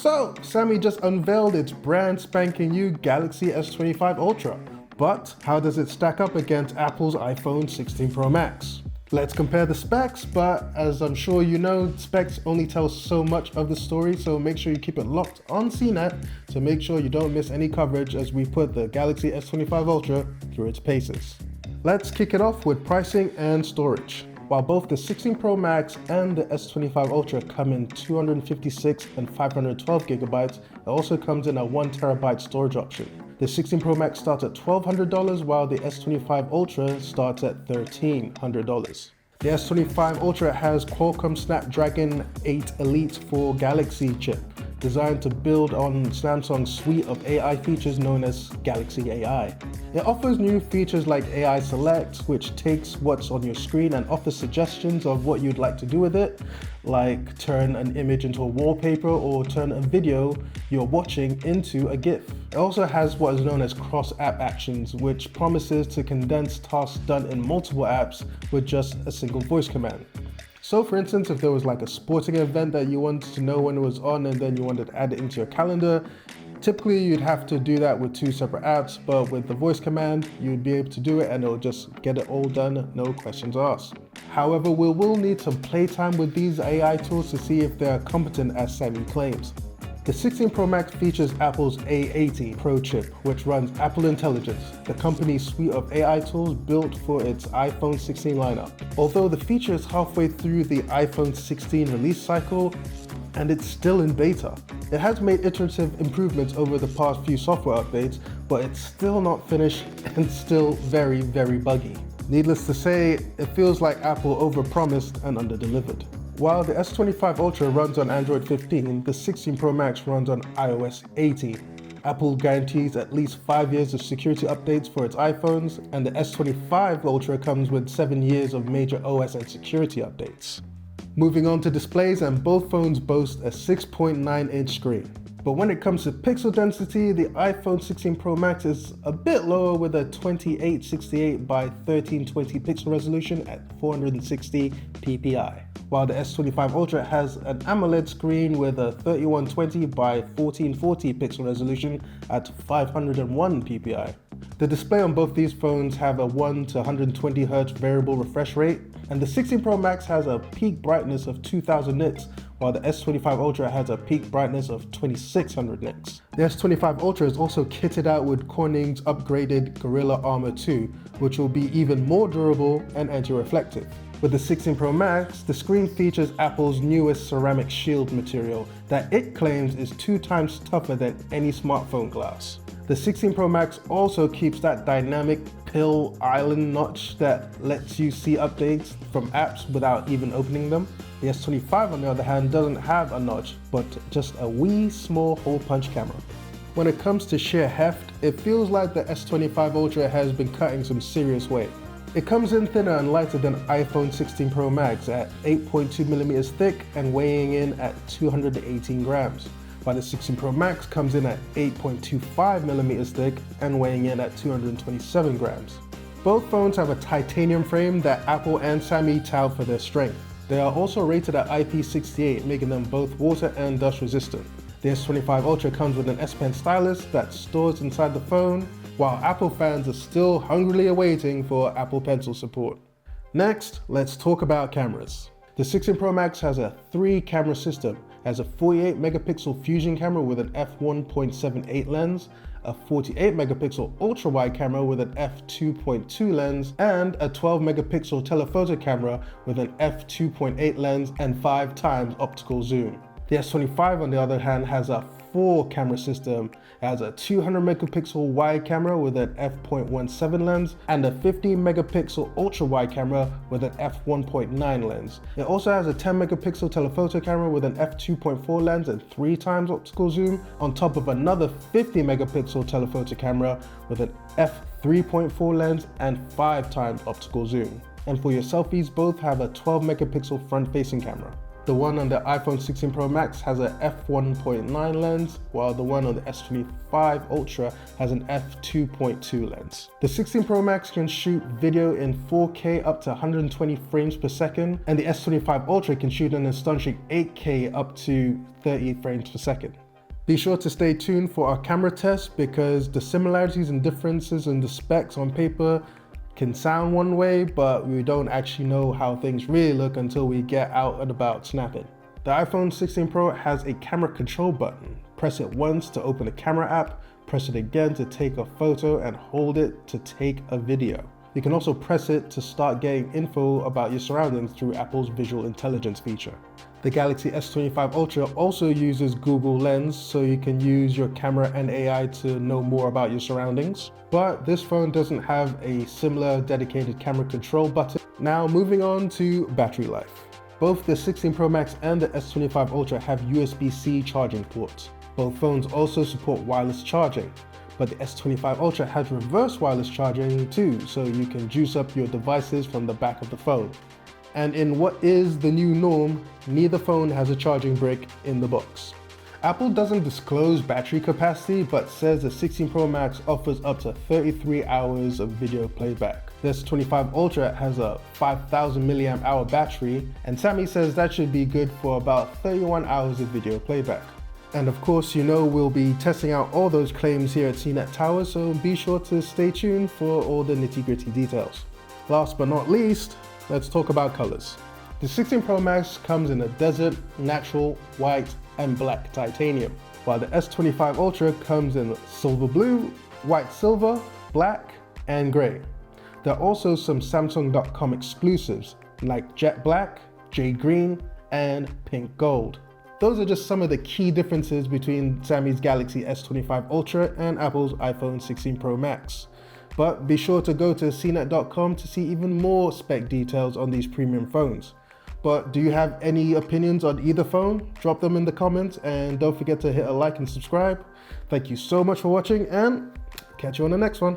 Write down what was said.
So, Sammy just unveiled its brand spanking new Galaxy S25 Ultra. But how does it stack up against Apple's iPhone 16 Pro Max? Let's compare the specs, but as I'm sure you know, specs only tell so much of the story, so make sure you keep it locked on CNET to make sure you don't miss any coverage as we put the Galaxy S25 Ultra through its paces. Let's kick it off with pricing and storage. While both the 16 Pro Max and the S25 Ultra come in 256 and 512 gigabytes, it also comes in a 1 terabyte storage option. The 16 Pro Max starts at $1,200 while the S25 Ultra starts at $1,300. The S25 Ultra has Qualcomm Snapdragon 8 Elite for Galaxy chip, designed to build on Samsung's suite of AI features known as Galaxy AI. It offers new features like AI Select, which takes what's on your screen and offers suggestions of what you'd like to do with it, like turn an image into a wallpaper or turn a video you're watching into a GIF. It also has what is known as cross-app actions, which promises to condense tasks done in multiple apps with just a single voice command. So for instance, if there was like a sporting event that you wanted to know when it was on and then you wanted to add it into your calendar, typically you'd have to do that with 2 separate apps, but with the voice command, you'd be able to do it and it'll just get it all done, no questions asked. However, we will need some playtime with these AI tools to see if they're competent as Sammy claims. The 16 Pro Max features Apple's A80 Pro chip, which runs Apple Intelligence, the company's suite of AI tools built for its iPhone 16 lineup. Although the feature is halfway through the iPhone 16 release cycle, and it's still in beta. It has made iterative improvements over the past few software updates, but it's still not finished and still very, very buggy. Needless to say, it feels like Apple overpromised and underdelivered. While the S25 Ultra runs on Android 15, the 16 Pro Max runs on iOS 18. Apple guarantees at least 5 years of security updates for its iPhones, and the S25 Ultra comes with 7 years of major OS and security updates. Moving on to displays, and both phones boast a 6.9-inch screen. But when it comes to pixel density, the iPhone 16 Pro Max is a bit lower with a 2868 by 1320 pixel resolution at 460 ppi, while the S25 Ultra has an AMOLED screen with a 3120 by 1440 pixel resolution at 501 ppi. The display on both these phones have a 1 to 120 Hz variable refresh rate, and the 16 Pro Max has a peak brightness of 2000 nits, while the S25 Ultra has a peak brightness of 2600 nits. The S25 Ultra is also kitted out with Corning's upgraded Gorilla Armor 2, which will be even more durable and anti-reflective. With the 16 Pro Max, the screen features Apple's newest ceramic shield material that it claims is 2 times tougher than any smartphone glass. The 16 Pro Max also keeps that dynamic pill island notch that lets you see updates from apps without even opening them. The S25 on the other hand doesn't have a notch, but just a wee small hole punch camera. When it comes to sheer heft, it feels like the S25 Ultra has been cutting some serious weight. It comes in thinner and lighter than iPhone 16 Pro Max at 8.2mm thick and weighing in at 218 grams. While the 16 Pro Max comes in at 8.25mm thick and weighing in at 227 grams. Both phones have a titanium frame that Apple and Sammy tout for their strength. They are also rated at IP68, making them both water and dust resistant. The S25 Ultra comes with an S Pen stylus that stores inside the phone, while Apple fans are still hungrily awaiting for Apple Pencil support. Next, let's talk about cameras. The 16 Pro Max has a 3-camera system. It has a 48 megapixel fusion camera with an f1.78 lens, a 48 megapixel ultra wide camera with an f2.2 lens, and a 12 megapixel telephoto camera with an f2.8 lens and 5 times optical zoom. The S25 on the other hand has a 4-camera system. It has a 200 megapixel wide camera with an f.17 lens and a 50 megapixel ultra wide camera with an f1.9 lens. It also has a 10 megapixel telephoto camera with an f2.4 lens and 3 times optical zoom, on top of another 50 megapixel telephoto camera with an f3.4 lens and 5 times optical zoom. And for your selfies, both have a 12 megapixel front facing camera. The one on the iPhone 16 Pro Max has an f1.9 lens, while the one on the S25 Ultra has an f2.2 lens. The 16 Pro Max can shoot video in 4K up to 120 frames per second, and the S25 Ultra can shoot an astonishing 8K up to 30 frames per second. Be sure to stay tuned for our camera test because the similarities and differences in the specs on paper can sound one way, but we don't actually know how things really look until we get out and about snapping. The iPhone 16 Pro has a camera control button. Press it once to open a camera app, press it again to take a photo, and hold it to take a video. You can also press it to start getting info about your surroundings through Apple's Visual Intelligence feature. The Galaxy S25 Ultra also uses Google Lens, so you can use your camera and AI to know more about your surroundings. But this phone doesn't have a similar dedicated camera control button. Now moving on to battery life. Both the 16 Pro Max and the S25 Ultra have USB-C charging ports. Both phones also support wireless charging, but the S25 Ultra has reverse wireless charging too, so you can juice up your devices from the back of the phone. And in what is the new norm, neither phone has a charging brick in the box. Apple doesn't disclose battery capacity, but says the 16 Pro Max offers up to 33 hours of video playback. The S25 Ultra has a 5000 mAh battery, and Sammy says that should be good for about 31 hours of video playback. And of course, you know we'll be testing out all those claims here at CNET Tower, so be sure to stay tuned for all the nitty-gritty details. Last but not least, let's talk about colors. The 16 Pro Max comes in a desert, natural, white, and black titanium, while the S25 Ultra comes in silver blue, white silver, black, and gray. There are also some Samsung.com exclusives like jet black, jade green, and pink gold. Those are just some of the key differences between Sammy's Galaxy S25 Ultra and Apple's iPhone 16 Pro Max. But be sure to go to CNET.com to see even more spec details on these premium phones. But do you have any opinions on either phone? Drop them in the comments, and don't forget to hit a like and subscribe. Thank you so much for watching, and catch you on the next one.